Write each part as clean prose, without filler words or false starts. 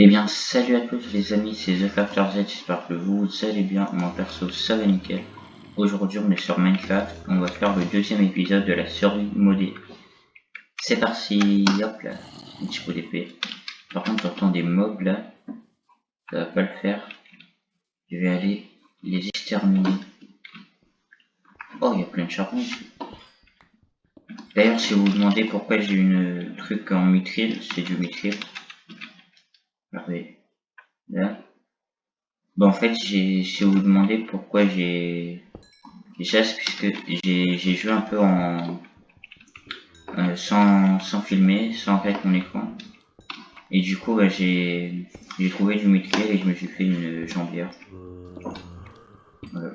Eh bien, salut à tous les amis, c'est TheFactorZ, j'espère que vous allez bien. Mon perso, ça va nickel. Aujourd'hui, on est sur Minecraft, on va faire le deuxième épisode de la survie modée. C'est parti, hop là, un petit coup d'épée. Par contre, j'entends des mobs là, ça va pas le faire. Je vais aller les exterminer. Oh, il y a plein de charbon ici. D'ailleurs, si vous vous demandez pourquoi j'ai une truc en mithril, c'est du mithril. Regardez, là. Bon, en fait, si vous vous demandez pourquoi j'ai ça, c'est puisque j'ai joué un peu en sans filmer, sans avec mon écran. Et du coup, bah, j'ai trouvé du mithril et je me suis fait une jambière. Voilà.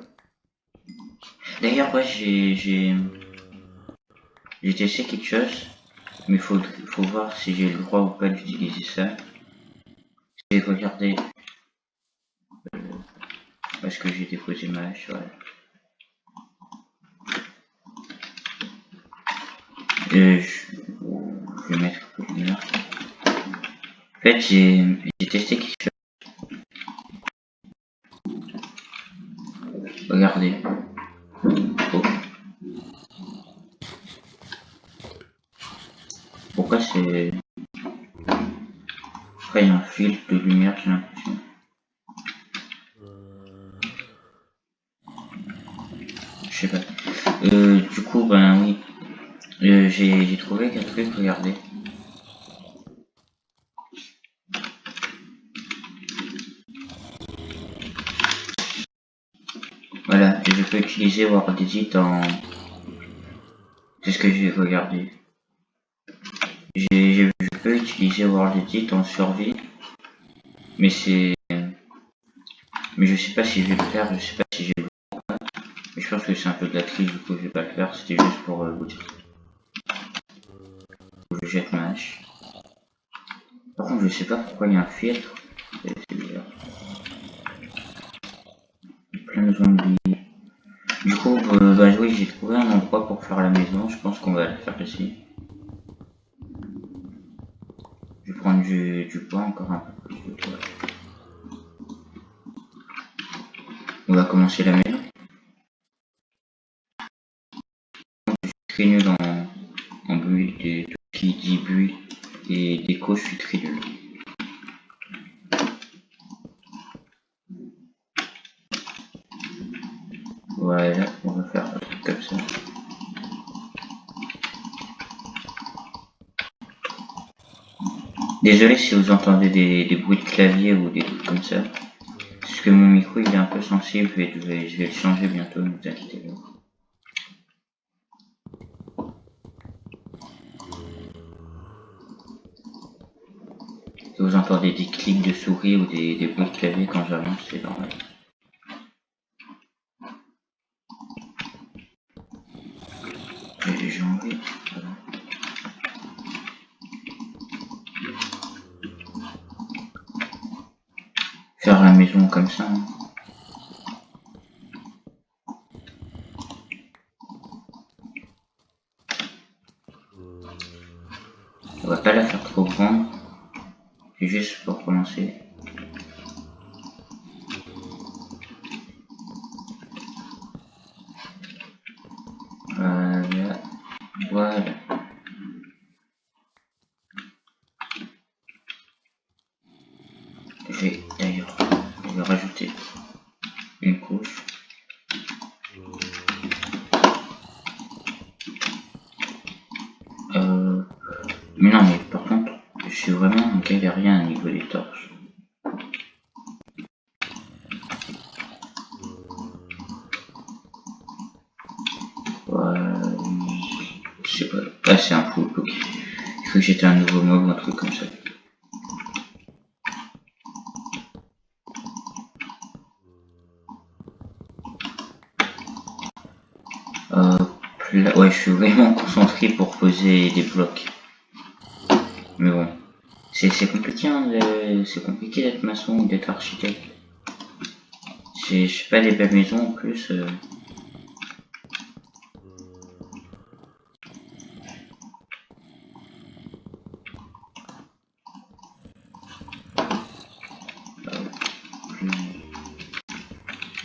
D'ailleurs, ouais, j'ai testé quelque chose, mais faut voir si j'ai le droit ou pas d'utiliser ça. J'ai regardé parce que j'ai déposé ma hache, voilà. Je vais mettre un peu de lumière. En fait, j'ai testé quelque chose. Regardez. Oh. Pourquoi c'est... Après, il y a un fil de lumière, j'ai l'impression. Je sais pas. Du coup, ben oui. J'ai trouvé qu'un truc, regardez. Voilà, je peux utiliser WorldEdit en... C'est ce que j'ai regardé. Je peux utiliser WorldEdit en survie. Mais c'est... Mais je sais pas si je vais le faire, je sais pas si j'ai le droit. Mais je pense que c'est un peu de la triche, du coup je vais pas le faire. C'était juste pour vous dire. Je jette ma hache. Par contre, je sais pas pourquoi il y a un filtre. C'est bizarre. Plein de zombies. Du coup, bah oui, j'ai trouvé un endroit pour faire la maison. Je pense qu'on va la faire ici. Je vais prendre du bois, encore un peu plus de bois. On va commencer la maison. Je suis très nul en bruit, tout ce qui dit bruit et déco, je suis très nul. Voilà, on va faire un truc comme ça. Désolé si vous entendez des bruits de clavier ou des trucs comme ça. Parce que mon micro il est un peu sensible et je vais le changer bientôt, ne vous inquiétez pas. Si vous entendez des clics de souris ou des bruits de clavier quand j'avance, c'est normal. J'ai envie. Voilà. Faire la maison comme ça. Hein. On va pas la faire trop grande. C'est juste pour commencer. Voilà. Voilà. D'ailleurs, je vais rajouter une couche. Mais non, mais par contre, je suis vraiment galérien au niveau des torches. Voilà. Je sais pas. Ah, c'est un poulpe, ok. Il faut que j'étais un nouveau mob ou un truc comme ça. Ouais, je suis vraiment concentré pour poser des blocs. Mais bon, c'est compliqué, hein, c'est compliqué d'être maçon ou d'être architecte. Je fais pas des belles maisons en plus.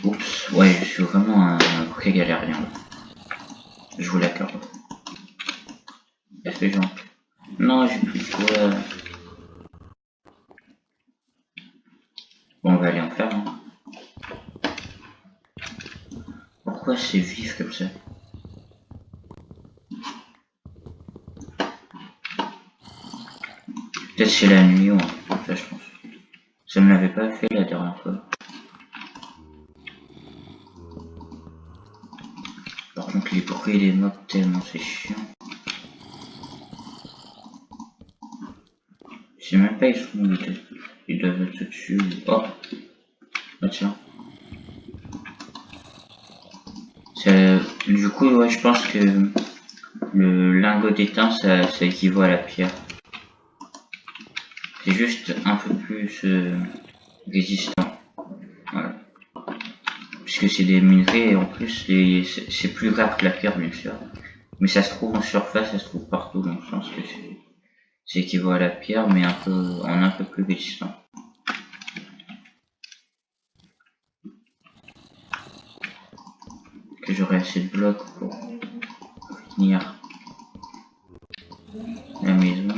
Oups, ouais, je suis vraiment un vrai galérien. Je vous l'accorde. Est-ce que j'en... Non, j'ai plus de quoi. Bon, on va aller en faire. Hein. Pourquoi c'est vif comme ça? Peut-être c'est la nuit ou un truc comme ça, je pense. Ça me l'avait pas fait la dernière fois. Par contre, les bruits des mobs, tellement c'est chiant. Je sais même pas, ils sont où ils doivent être dessus. Oh! Ah tiens. Du coup, ouais, je pense que le lingot d'étain, ça équivaut à la pierre. C'est juste un peu plus résistant. Voilà. Puisque c'est des minerais et en plus c'est plus rare que la pierre bien sûr. Mais ça se trouve en surface, ça se trouve partout, donc je pense que c'est équivaut à la pierre mais un peu plus résistant. Que j'aurai assez de blocs pour finir la maison.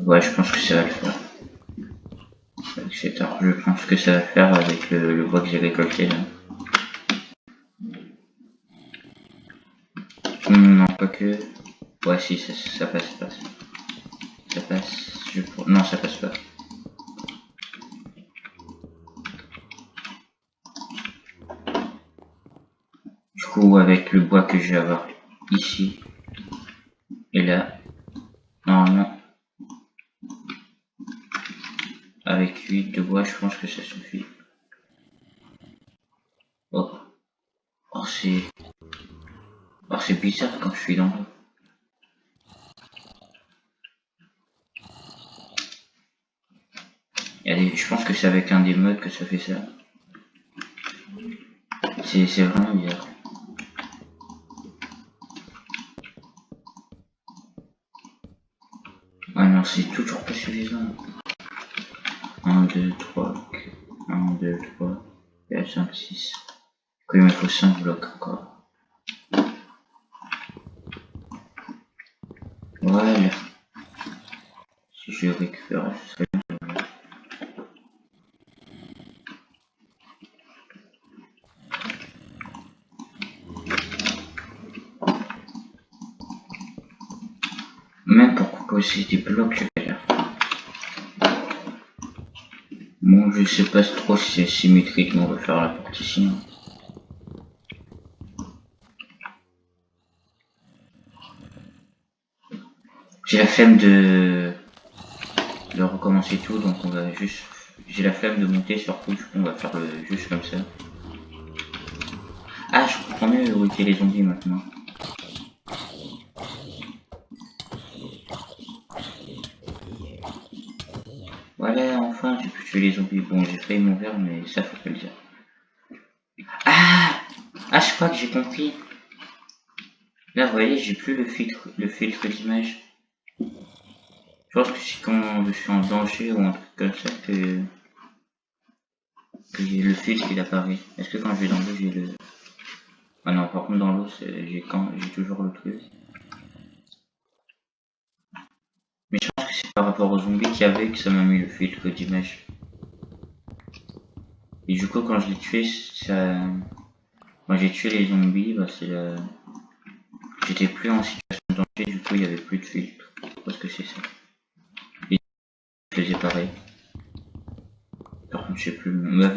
Ouais, je pense que ça va le faire. Avec cet arbre, je pense que ça va le faire avec le bois que j'ai récolté là. Non, pas que. Ouais, si, ça passe, ça passe. Ça passe. Non, ça passe pas. Du coup, avec le bois que je vais avoir ici et là, normalement, avec 8 de bois, je pense que ça suffit. Oh, oh c'est bizarre quand je suis dans l'eau. Je pense que c'est avec un des modes que ça fait ça. C'est vraiment bizarre. Ah non, c'est toujours pas suffisant. 1, 2, 3, 1, 2, 3, 4, 5, 6. Il me faut 5 blocs encore. Voilà. Si je récupère, ce serait bien. Même pour composer des blocs, je galère. Bon, je sais pas trop si c'est symétrique, mais on va faire la partition. J'ai la flemme de recommencer tout, donc on va juste... J'ai la flemme de monter surtout, du coup on va faire juste comme ça. Ah, je comprends mieux où étaient les zombies maintenant. Voilà, enfin, j'ai pu tuer les zombies. Bon, j'ai failli mourir, mais ça faut pas le dire. Ah! Ah, je crois que j'ai compris. Là, vous voyez, j'ai plus le filtre d'image. Je pense que c'est quand je suis en danger ou un truc comme ça que j'ai le filtre qui apparaît. Est-ce que quand je vais dans l'eau, j'ai le... Ah non, par contre, dans l'eau, j'ai toujours le truc. Mais je pense que c'est par rapport aux zombies qu'il y avait que ça m'a mis le filtre d'image. Et du coup, quand je l'ai tué, ça... Quand j'ai tué les zombies, bah c'est la... J'étais plus en situation de danger, du coup il y avait plus de filtre. Parce que c'est ça. Et je faisais pareil. Par contre je sais plus.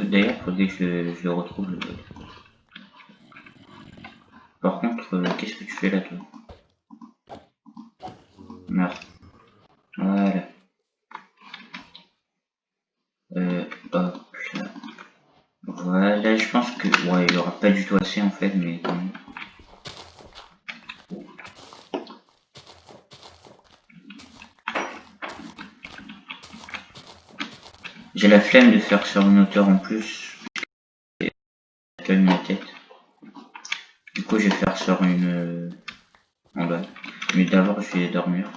D'ailleurs faudrait que je le retrouve le code. Par contre, qu'est-ce que tu fais là toi? Merde. Voilà. Hop là. Voilà, je pense que... Ouais, il y aura pas du tout assez en fait, mais quand même. J'ai la flemme de faire sur une hauteur en plus. Ça calme ma tête. Du coup, je vais faire sur une en bas. Mais d'abord, je vais dormir.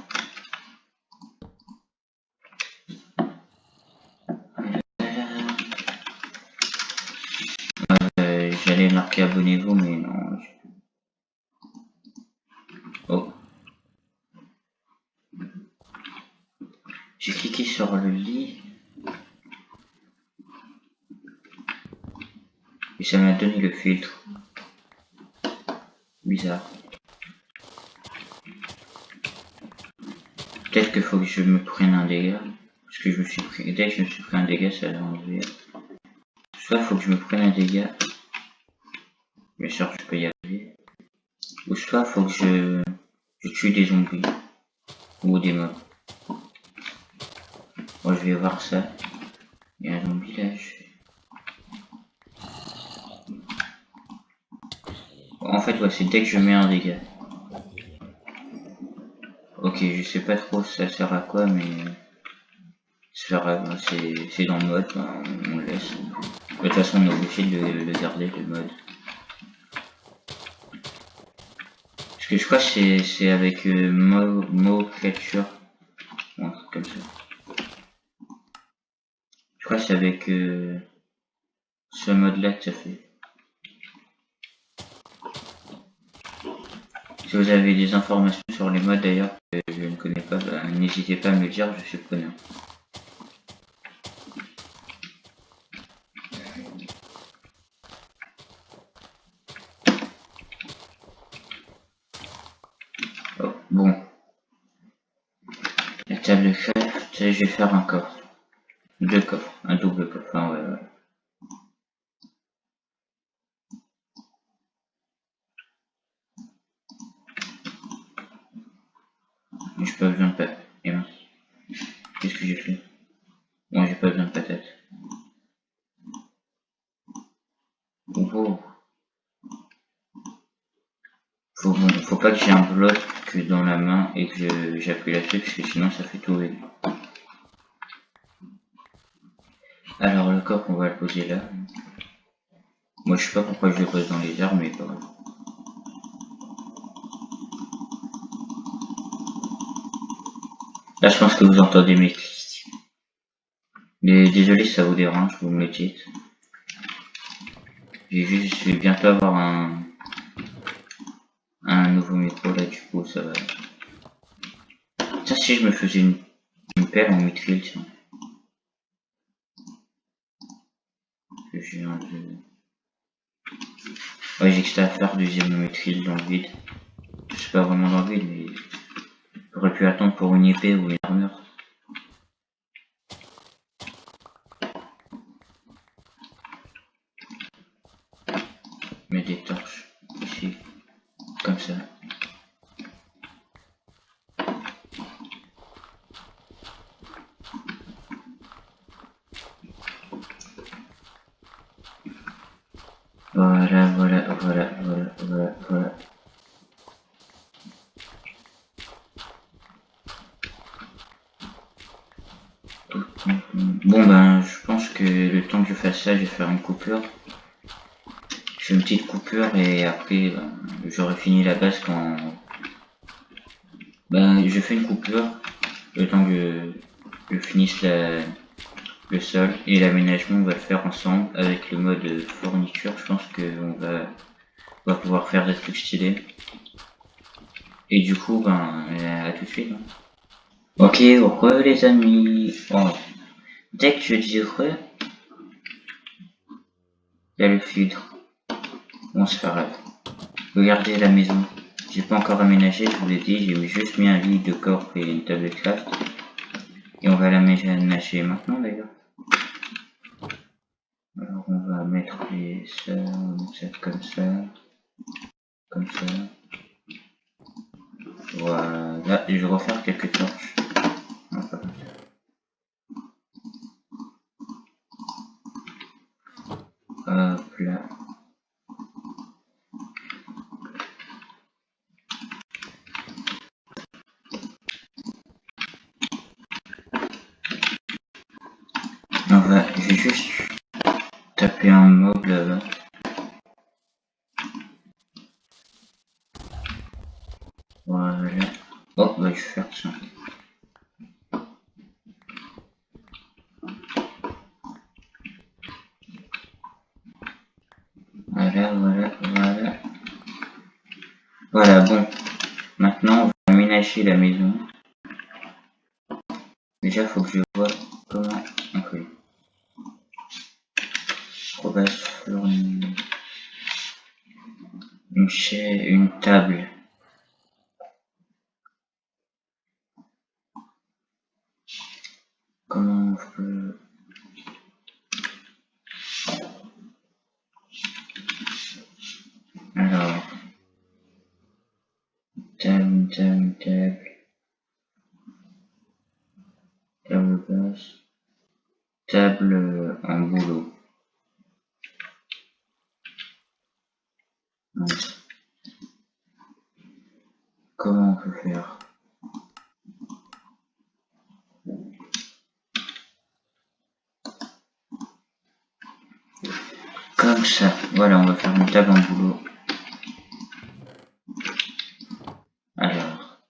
J'allais marquer abonnez-vous, mais non. Oh, j'ai cliqué sur le lit et ça m'a donné le filtre. Bizarre. Peut-être qu'il faut que je me prenne un dégât. Parce que je me suis pris. Dès que je me suis pris un dégât, ça l'a enlevé. Soit il faut que je me prenne un dégât. Bien sûr, je peux y arriver. Ou soit il faut que je tue des zombies. Ou des mobs. Bon, je vais voir ça. Il y a un zombie là. En fait, ouais, c'est dès que je mets un dégât. Ok, je sais pas trop ça sert à quoi, mais c'est pas grave, c'est dans le mode, ben, on le laisse. De toute façon, on est obligé de le garder, le mode. Parce que je crois que c'est avec Mo Capture, ou un truc comme ça. Je crois que c'est avec ce mode-là que ça fait. Si vous avez des informations sur les modes d'ailleurs que je ne connais pas, bah, n'hésitez pas à me le dire, je suis preneur. Oh, bon, la table de craft, je vais faire un coffre. Deux coffres, un double coffre, enfin ouais, ouais. Mais j'ai pas besoin de patates. Et mince, qu'est-ce que j'ai fait? Bon, j'ai pas besoin de patates. Oh, faut pas que j'ai un bloc que dans la main et que j'appuie là-dessus parce que sinon ça fait tout vide. Alors le coffre on va le poser là. Moi je sais pas pourquoi je le pose dans les arbres mais pas grave. Là je pense que vous entendez mes clics. Mais désolé si ça vous dérange, vous me le dites. Je vais bientôt avoir un nouveau micro là du coup ça va. Ça si je me faisais une pelle en midfield tiens. Ouais j'ai que ça à faire deuxième midfield dans le vide. Je suis pas vraiment dans le vide mais j'aurais pu attendre pour une épée ou une armure. Mais des torches ici, comme ça. Voilà, voilà, voilà, voilà, voilà, voilà. Bon ben, je pense que le temps que je fasse ça, je vais faire une coupure. Je fais une petite coupure et après, ben, j'aurai fini la base quand... Ben, je fais une coupure, le temps que je finisse le sol et l'aménagement, on va le faire ensemble avec le mode fourniture. Je pense qu'on va pouvoir faire des trucs stylés. Et du coup, ben, à tout de suite. Hein. Ok, re les amis. Bon, dès que je dis re, il y a le filtre. Bon, c'est pas grave. Regardez la maison. J'ai pas encore aménagé, je vous l'ai dit, j'ai juste mis un lit de corps et une table de craft. Et on va l'aménager maintenant d'ailleurs. Alors on va mettre ça, on va mettre ça comme ça. Comme ça. Voilà, et je vais refaire quelques torches. Non, pas comme ça. Hop là. Je vais juste taper un mob là-bas. va juste faire ça. Voilà. Voilà, bon. Maintenant, on va aménager la maison. Déjà, faut que je vois comment... Ok. Une chaise, une table. Comment on peut... Alors... Table basse. Table en boulot. Comment on peut faire? Comme ça. Voilà, on va faire une table en boulot. Alors,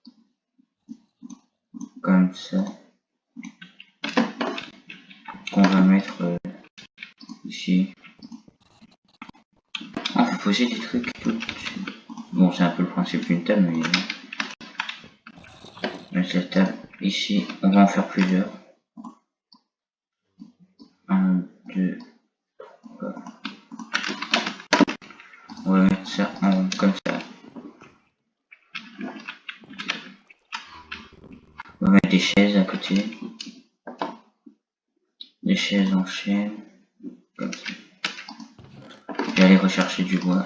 comme ça. Qu'on va mettre ici. On peut poser des trucs tout dessus. Bon, c'est un peu le principe d'une table, mais... Mettre la table ici. On va en faire plusieurs. 1, 2, 3. On va mettre ça en rond, comme ça. On va mettre des chaises à côté. Des chaises en chaîne. Comme ça. Je vais aller rechercher du bois.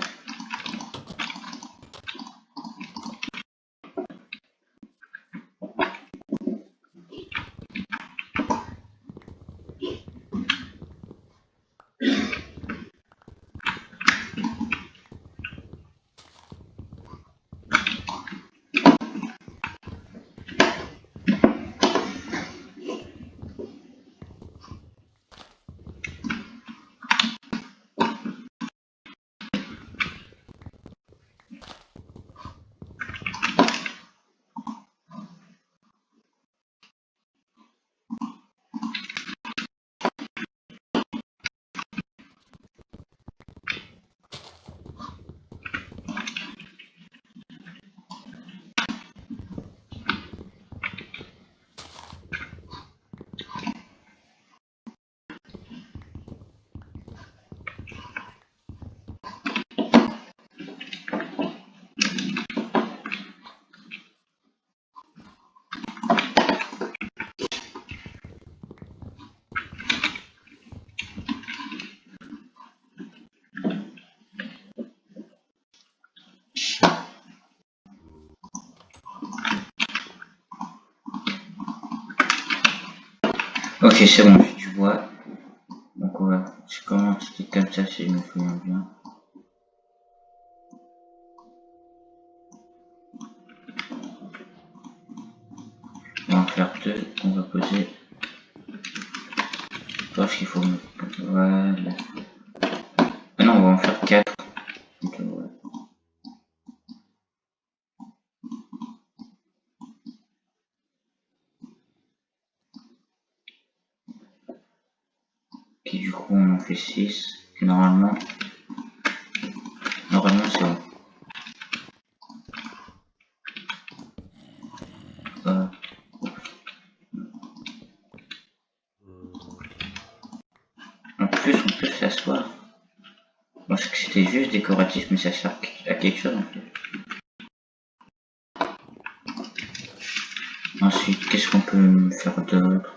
Ok, c'est bon, j'ai du bois. Donc on va... C'est comment c'était comme ça si je me souviens bien. On va en faire deux. On va poser... Je pense qu'il faut... Voilà. Ah non, on va en faire 4. Voilà. Ok, du coup on en fait 6. Et normalement c'est bon. En plus on peut s'asseoir. Je pense que c'était juste décoratif, mais ça sert à quelque chose en fait. Ensuite, qu'est-ce qu'on peut faire d'autre?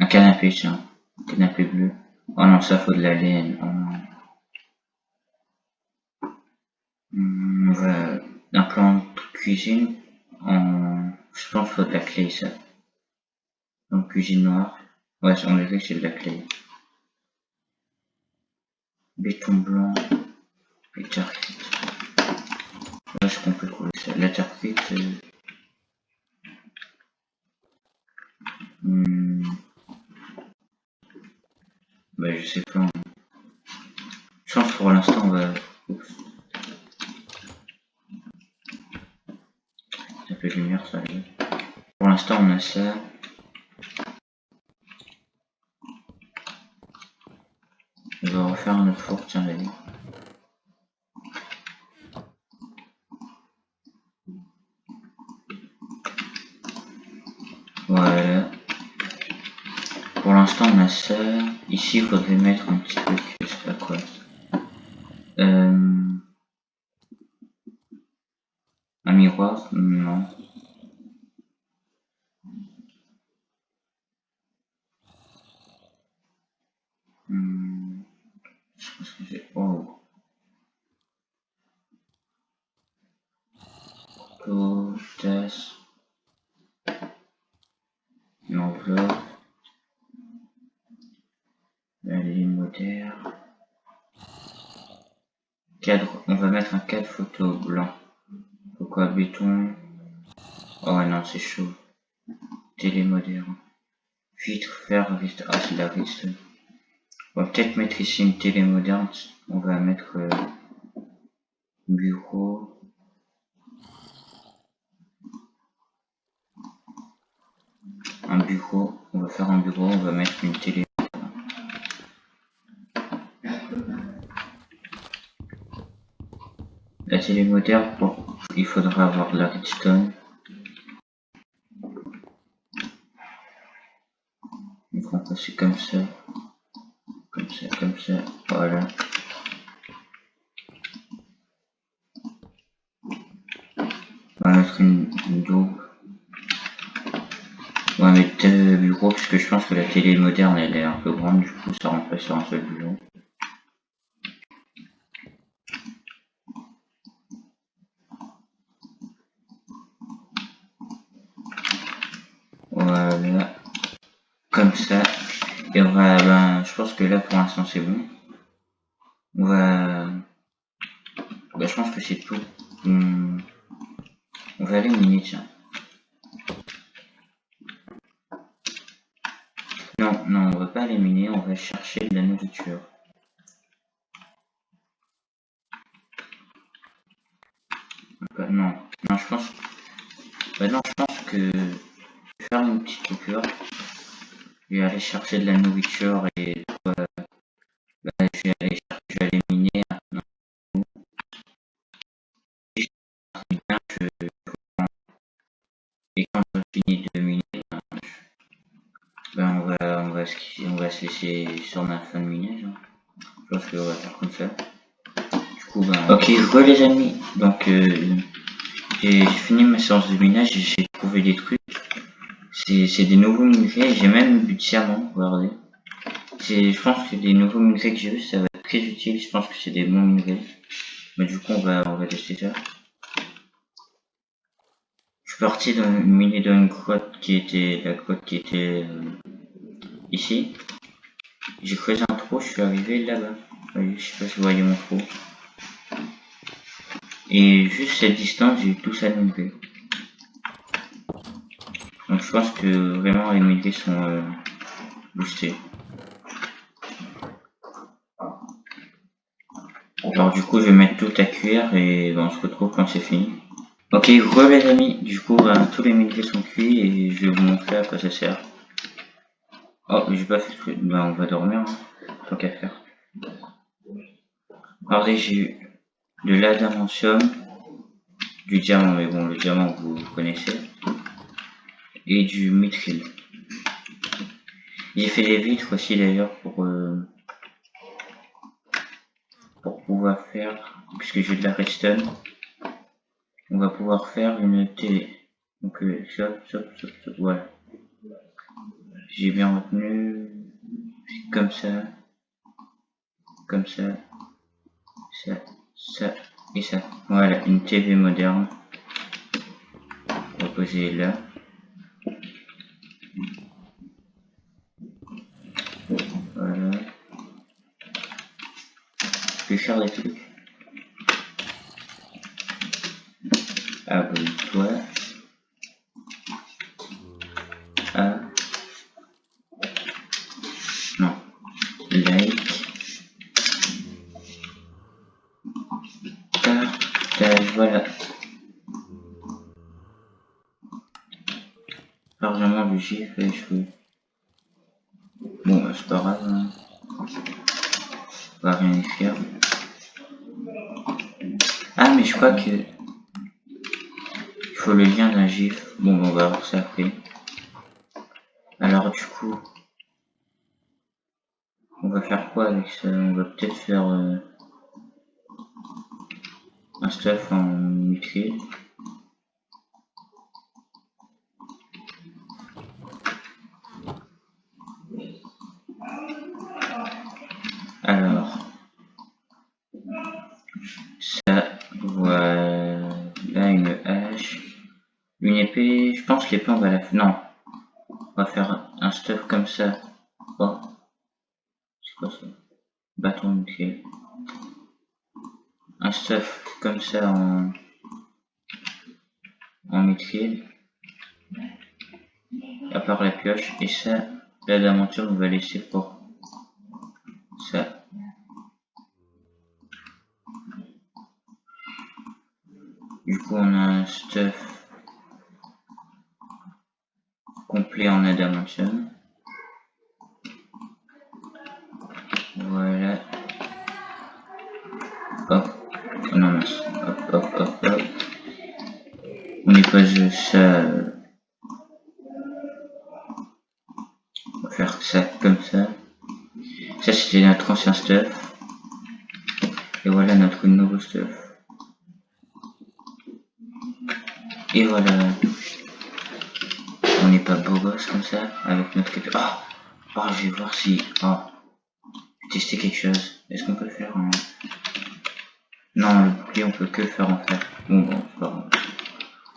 Un canapé, tiens. Un canapé bleu. Oh non, ça faut de la laine. Oh non. On va... Un plan de cuisine. Je pense qu'il faut de la clay, ça. Donc cuisine noire. Ouais, on dirait que c'est de la clay. Béton blanc. Et terre-cuite. Là, est-ce qu'on peut trouver ça? La terre-cuite... Bah, je sais pas. Je pense pour l'instant, on va... Oups. Un peu de lumière. installer. Pour l'instant, on a ça. On va refaire notre four, tiens, vas-y. Voilà. Pour l'instant, on a ça. Ici, il faudrait mettre un petit truc, je sais pas quoi. Un miroir? Non. Je pense que j'ai... Oh. Couteau, tasse. Une enveloppe. La ligne moteur. Cadre. On va mettre un cadre photo blanc. Pourquoi béton? Oh non, c'est chaud. Télé moderne. Vitre, fer, vitre. Ah, c'est la vitre. On va peut-être mettre ici une télé moderne. On va mettre bureau. Un bureau. On va faire un bureau. On va mettre une télé. La télé moderne, bon, il faudra avoir de la redstone. Donc on va passer comme ça. Comme ça, comme ça. Voilà. On va mettre une double. On va mettre deux bureaux parce que je pense que la télé moderne elle est un peu grande, du coup ça rentre pas sur un seul bureau. Voilà. Comme ça. Et on va, ben, je pense que là pour l'instant c'est bon. On va, ben, je pense que c'est tout. On va aller miner, tiens. Non, non, on va pas aller miner, on va chercher de la nourriture. Non, non, je pense. Bah non, je pense que faire une petite coupure. Je vais aller chercher de la nourriture et bah, je vais aller miner maintenant. Et bien, et quand je finis de miner, ben on va se laisser sur ma fin de minage. Hein. Je pense qu'on va faire comme ça. Du coup, ben. Ok, voilà les amis. Donc, j'ai fini ma séance de minage et j'ai trouvé des trucs. C'est des nouveaux minerais. J'ai même eu du diamant, regardez. Je pense que les nouveaux minerais que j'ai vus, ça va être très utile. Je pense que c'est des bons minerais. Mais du coup, on va tester ça. Je suis parti miner dans une grotte qui était la grotte qui était ici. J'ai creusé un trou, je suis arrivé là-bas. Je sais pas si vous voyez mon trou. Et juste cette distance, j'ai tout ça minerai. Donc je pense que vraiment les minerais sont boostés. Alors du coup, je vais mettre tout à cuire et ben, on se retrouve quand c'est fini. Ok, re les amis, du coup, ben, tous les minerais sont cuits et je vais vous montrer à quoi ça sert. Oh, j'ai pas fait le truc. Ben, on va dormir, hein, tant qu'à faire. Regardez, j'ai eu de l'adamantium, du diamant, mais bon, le diamant vous connaissez, et du mithril. J'ai fait des vitres aussi d'ailleurs pour pouvoir faire, puisque j'ai de la redstone, on va pouvoir faire une télé. Donc voilà. J'ai bien retenu, comme ça, ça, ça et ça. Voilà, une TV moderne. On va poser là. Voilà. Je vais faire des trucs. Abonne-toi. Ah. Non. Like. Partage. Voilà. j'ai fait échouer. Bon, bah, c'est pas grave, hein. On va rien y faire. Ah, mais je crois que il faut le lien d'un gif. Bon, on va voir ça après. Alors, du coup, on va faire quoi avec ça? On va peut-être faire un stuff en Mithril. Alors, ça, voilà, une hache. Une épée, je pense que l'épée on va la faire. Non, on va faire un stuff comme ça. Oh, c'est quoi ça? Bâton Mithril. Un stuff comme ça en Mithril. À part la pioche. Et ça, la d'aventure on va laisser pour ça. Du coup, on a un stuff complet en adamantium. Voilà. Hop. Oh non, mince. Hop, hop, hop, hop. On dépose ça. On va faire ça comme ça. Ça, c'était notre ancien stuff. Et voilà notre nouveau stuff. Et voilà. On n'est pas beau gosse comme ça avec notre épée. Oh, je vais voir si. Oh, je vais tester quelque chose. Est-ce qu'on peut faire un. Non, le bouclier, on peut que le faire en fer. Bon, c'est pas grave.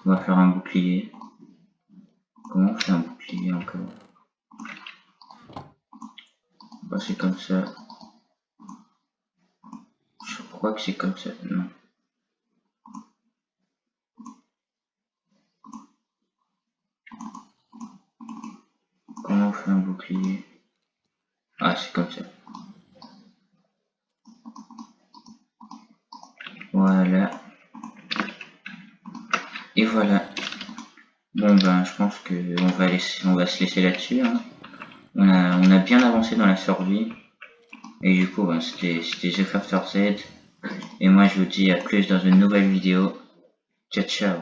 On va faire un bouclier. Comment on fait un bouclier encore? Bah, c'est comme ça. Je crois que c'est comme ça. Non. Comment on fait un bouclier? Ah, c'est comme ça. Voilà. Et voilà. Bon ben, je pense que on va se laisser là-dessus. Hein. On a bien avancé dans la survie. Et du coup, ben, c'était The Factor Z. Et moi, je vous dis à plus dans une nouvelle vidéo. Ciao, ciao.